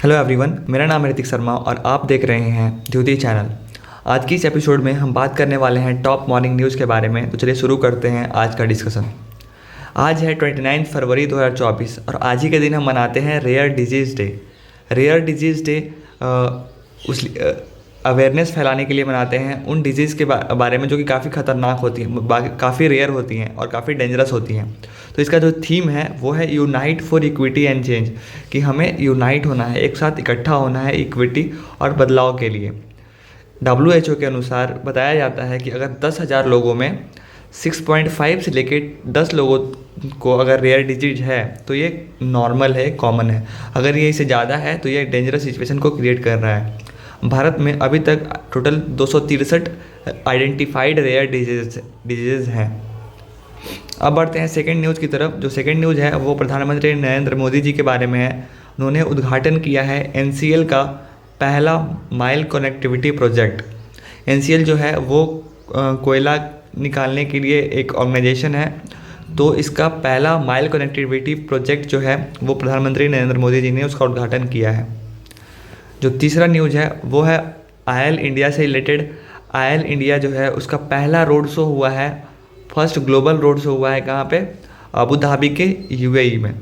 Hello everyone, मेरा नाम है ऋतिक शर्मा और आप देख रहे हैं द्युति चैनल। आज की इस एपिसोड में हम बात करने वाले हैं टॉप मॉर्निंग न्यूज़ के बारे में। तो चलिए शुरू करते हैं आज का डिस्कशन। आज है 29 फरवरी 2024 और आज ही के दिन हम मनाते हैं rare disease day. Rare disease day उस अवेयरनेस फैलाने के लिए मनाते हैं उन डिजीज़ के बारे में जो कि काफ़ी ख़तरनाक होती हैं, काफ़ी रेयर होती हैं और काफ़ी डेंजरस होती हैं। तो इसका जो थीम है वो है unite for equity and change, कि हमें यूनाइट होना है, एक साथ इकट्ठा होना है इक्विटी और बदलाव के लिए। WHO के अनुसार बताया जाता है कि अगर 10,000 लोगों में 6.5 से लेके 10 लोगों को अगर रेयर डिजीज है तो ये नॉर्मल है, कॉमन है। अगर ये इससे ज़्यादा है तो ये डेंजरस सिचुएशन को क्रिएट कर रहा है। भारत में अभी तक टोटल 263 आइडेंटिफाइड रेयर डिजीज़ हैं। अब बढ़ते हैं सेकेंड न्यूज़ की तरफ। जो सेकेंड न्यूज़ है वो प्रधानमंत्री नरेंद्र मोदी जी के बारे में है। उन्होंने उद्घाटन किया है NCL का पहला माइल कनेक्टिविटी प्रोजेक्ट। NCL जो है वो कोयला निकालने के लिए एक ऑर्गेनाइजेशन है। तो इसका पहला माइल कनेक्टिविटी प्रोजेक्ट जो है वो प्रधानमंत्री नरेंद्र मोदी जी ने उसका उद्घाटन किया है। जो तीसरा न्यूज़ है वो है आयल इंडिया से रिलेटेड। आयल इंडिया जो है उसका पहला रोड शो हुआ है, फर्स्ट ग्लोबल रोड शो हुआ है कहाँ पे? अबू धाबी के UAE में।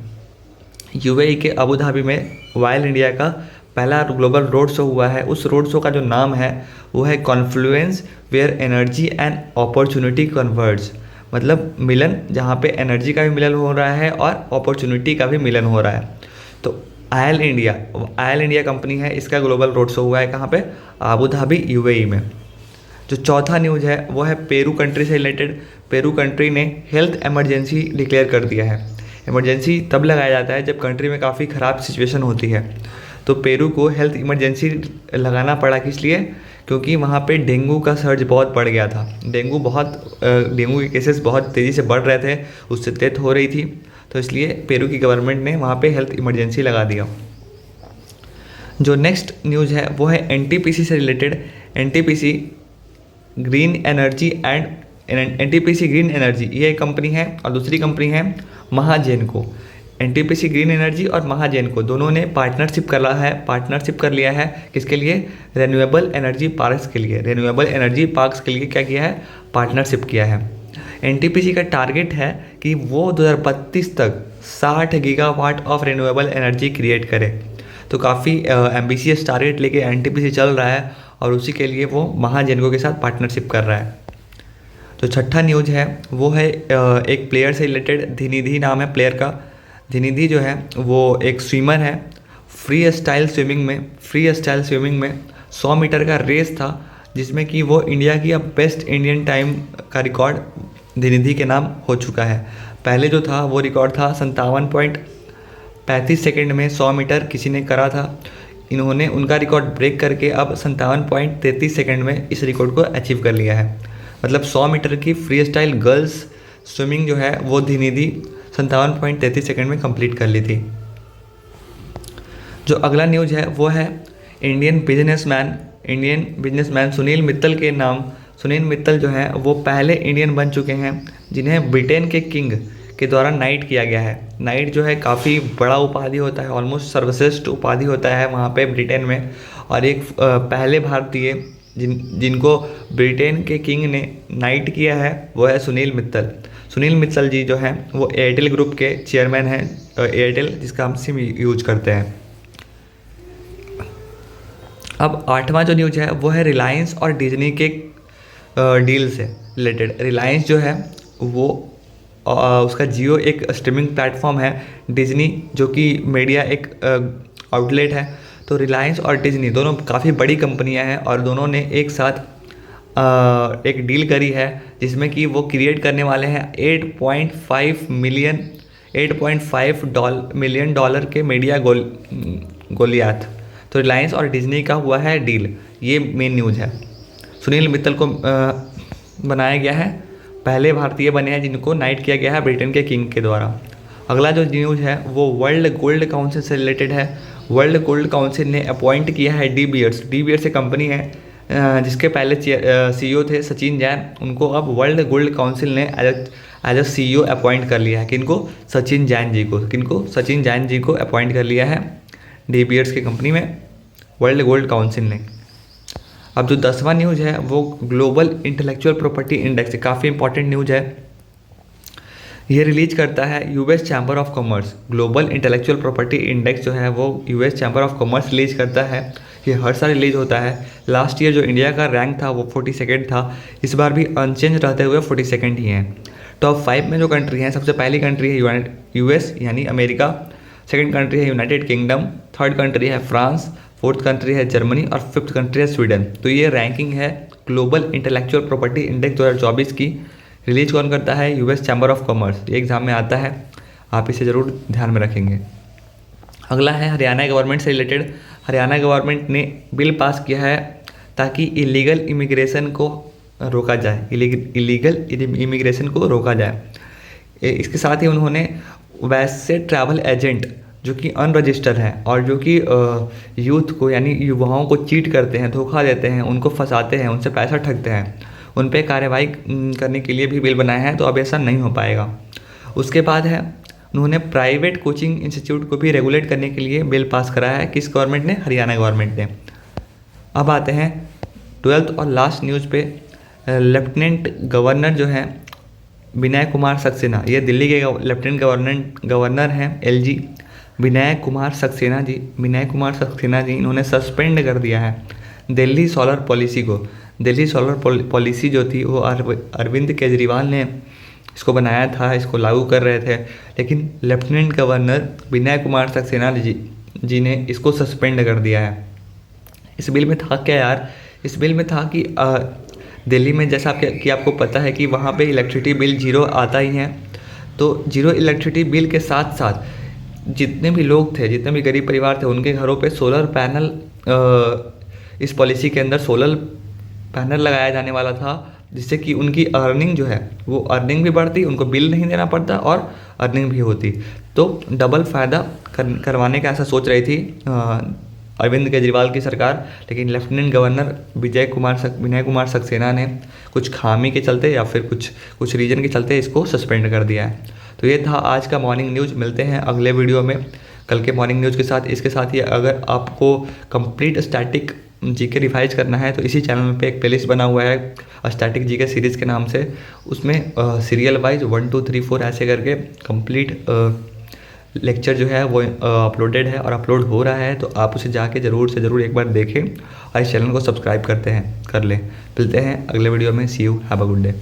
UAE के अबू धाबी में आयल इंडिया का पहला ग्लोबल रोड शो हुआ है। उस रोड शो का जो नाम है वो है confluence where energy and opportunity converge, मतलब मिलन जहाँ पे एनर्जी का भी मिलन हो रहा है और अपॉर्चुनिटी का भी मिलन हो रहा है। तो आयल इंडिया कंपनी है, इसका ग्लोबल रोड शो हुआ है कहाँ पे? अबू धाबी UAE में। जो चौथा न्यूज़ है वो है पेरू कंट्री से रिलेटेड। पेरू कंट्री ने हेल्थ इमरजेंसी डिक्लेयर कर दिया है। इमरजेंसी तब लगाया जाता है जब कंट्री में काफ़ी ख़राब सिचुएशन होती है। तो पेरू को हेल्थ इमरजेंसी लगाना पड़ा, किस लिए? क्योंकि वहाँ पे डेंगू का सर्ज बहुत बढ़ गया था। डेंगू के केसेस बहुत तेज़ी से बढ़ रहे थे, उससे डेथ हो रही थी। तो इसलिए पेरू की गवर्नमेंट ने वहाँ पे हेल्थ इमरजेंसी लगा दिया। जो नेक्स्ट न्यूज़ है वो है NTPC से रिलेटेड। NTPC ग्रीन एनर्जी ये एक कंपनी है और दूसरी कंपनी है महाजेनको। NTPC ग्रीन एनर्जी और महाजेनको दोनों ने पार्टनरशिप कर लिया है। किसके लिए? रिन्यूएबल एनर्जी पार्क्स के लिए। क्या किया है? पार्टनरशिप किया है। NTPC का टारगेट है कि वो 2032 तक 60 gigawatt of renewable energy create करे। तो काफ़ी एम्बिशियस टारगेट लेके NTPC चल रहा है और उसी के लिए वो महाजेनको के साथ पार्टनरशिप कर रहा है। जो छठा न्यूज़ है वो है एक प्लेयर से रिलेटेड। धिनिधि नाम है प्लेयर का। धिनिधि जो है वो एक स्विमर है। फ्री स्टाइल स्विमिंग में 100 मीटर का रेस था जिसमें कि वो इंडिया की अब बेस्ट इंडियन टाइम का रिकॉर्ड धिनिधि के नाम हो चुका है। पहले जो था वो रिकॉर्ड था 57.35 सेकेंड में 100 मीटर किसी ने करा था। इन्होंने उनका रिकॉर्ड ब्रेक करके अब 57.33 सेकेंड में इस रिकॉर्ड को अचीव कर लिया है। मतलब 100 मीटर की फ्री स्टाइल गर्ल्स स्विमिंग जो है वो धिनिधि 57.33 सेकेंड में कंप्लीट कर ली थी। जो अगला न्यूज़ है वो है इंडियन बिजनेसमैन सुनील मित्तल के नाम। सुनील मित्तल जो है वो पहले इंडियन बन चुके हैं जिन्हें ब्रिटेन के किंग के द्वारा नाइट किया गया है। नाइट जो है काफ़ी बड़ा उपाधि होता है, ऑलमोस्ट सर्वश्रेष्ठ उपाधि होता है वहाँ पे ब्रिटेन में। और एक पहले भारतीय जिनको ब्रिटेन के किंग ने नाइट किया है वो है सुनील मित्तल जी जो हैं वो एयरटेल ग्रुप के चेयरमैन हैं। एयरटेल जिसका हम सिम यूज करते हैं। अब आठवां जो न्यूज़ है वो है रिलायंस और डिज्नी के डील से रिलेटेड। रिलायंस जो है वो उसका जियो एक स्ट्रीमिंग प्लेटफॉर्म है, डिज्नी जो कि मीडिया एक आउटलेट है। तो रिलायंस और डिज्नी दोनों काफ़ी बड़ी कंपनियां हैं और दोनों ने एक साथ एक डील करी है जिसमें कि वो क्रिएट करने वाले हैं 8.5 मिलियन डॉलर के मीडिया गोलियात। तो रिलायंस और डिज्नी का हुआ है डील, ये मेन न्यूज़ है। सुनील मित्तल को बनाया गया है, पहले भारतीय बने हैं जिनको नाइट किया गया है ब्रिटेन के किंग के द्वारा। अगला जो न्यूज़ है वो वर्ल्ड गोल्ड काउंसिल से रिलेटेड है। वर्ल्ड गोल्ड काउंसिल ने अपॉइंट किया है डी बियर्स एक कंपनी है जिसके पहले CEO थे सचिन जैन। उनको अब वर्ल्ड गोल्ड काउंसिल ने एज अ CEO अपॉइंट कर लिया है। किनको? सचिन जैन जी को अपॉइंट कर लिया है डी बियर्स की कंपनी में वर्ल्ड गोल्ड काउंसिल ने। अब जो 10वां न्यूज़ है वो ग्लोबल इंटेलेक्चुअल प्रॉपर्टी इंडेक्स है, काफ़ी इंपॉर्टेंट न्यूज़ है। ये रिलीज करता है US chamber of commerce. Global intellectual property index जो है वो US chamber of commerce release करता है। ये हर साल रिलीज होता है। लास्ट ईयर जो इंडिया का रैंक था वो 42nd था, इस बार भी अनचेंज रहते हुए 42nd ही है। टॉप 5 में जो कंट्री हैं, सबसे पहली कंट्री है यूएस यानी अमेरिका, सेकंड कंट्री है यूनाइटेड किंगडम, थर्ड कंट्री है फ्रांस, फोर्थ कंट्री है जर्मनी और फिफ्थ कंट्री है स्वीडन। तो ये रैंकिंग है ग्लोबल इंटेलेक्चुअल प्रॉपर्टी इंडेक्स 2024 की। रिलीज कौन करता है? US chamber of commerce. ये एग्जाम में आता है, आप इसे ज़रूर ध्यान में रखेंगे। अगला है हरियाणा गवर्नमेंट से रिलेटेड। हरियाणा गवर्नमेंट ने बिल पास किया है ताकि इलीगल इमिग्रेशन को रोका जाए, इलीगल इमिग्रेशन को रोका जाए। इसके साथ ही उन्होंने वैसे ट्रैवल एजेंट जो कि अनरजिस्टर्ड हैं और जो कि यूथ को यानी युवाओं को चीट करते हैं, धोखा देते हैं, उनको फंसाते हैं, उनसे पैसा ठगते हैं, उन पर कार्रवाई करने के लिए भी बिल बनाया है। तो अब ऐसा नहीं हो पाएगा। उसके बाद है उन्होंने प्राइवेट कोचिंग इंस्टीट्यूट को भी रेगुलेट करने के लिए बिल पास कराया है। किस गवर्नमेंट ने? हरियाणा गवर्नमेंट ने। अब आते हैं 12th और लास्ट न्यूज़ पे। लेफ्टिनेंट गवर्नर जो हैं विनय कुमार सक्सेना, ये दिल्ली के लेफ्टिनेंट गवर्नर हैं एलजी विनय कुमार सक्सेना जी इन्होंने सस्पेंड कर दिया है दिल्ली सोलर पॉलिसी को। दिल्ली सोलर पॉलिसी जो थी वो अरविंद केजरीवाल ने इसको बनाया था, इसको लागू कर रहे थे, लेकिन लेफ्टिनेंट गवर्नर विनय कुमार सक्सेना जी ने इसको सस्पेंड कर दिया है। इस बिल में था क्या यार? इस बिल में था कि दिल्ली में जैसा आपको पता है कि वहाँ पे इलेक्ट्रिसिटी बिल जीरो आता ही है। तो जीरो इलेक्ट्रिसिटी बिल के साथ साथ जितने भी लोग थे, जितने भी गरीब परिवार थे, उनके घरों पे सोलर पैनल, इस पॉलिसी के अंदर सोलर पैनल लगाया जाने वाला था, जिससे कि उनकी अर्निंग जो है वो अर्निंग भी बढ़ती, उनको बिल नहीं देना पड़ता और अर्निंग भी होती। तो डबल फ़ायदा करवाने का ऐसा सोच रही थी अरविंद केजरीवाल की सरकार, लेकिन लेफ्टिनेंट गवर्नर विनय कुमार सक्सेना ने कुछ खामी के चलते या फिर कुछ रीजन के चलते इसको सस्पेंड कर दिया है। तो ये था आज का मॉर्निंग न्यूज़। मिलते हैं अगले वीडियो में कल के मॉर्निंग न्यूज़ के साथ। इसके साथ ही अगर आपको कंप्लीट स्टैटिक जीके रिवाइज करना है तो इसी चैनल पे एक प्लेलिस्ट बना हुआ है स्टैटिक जीके सीरीज़ के नाम से। उसमें सीरियल वाइज 1 2 3 4 ऐसे करके कंप्लीट लेक्चर जो है वो अपलोडेड है और अपलोड हो रहा है। तो आप उसे जाके ज़रूर से ज़रूर एक बार देखें और इस चैनल को सब्सक्राइब कर लें। मिलते हैं अगले वीडियो में। See you, have a good day.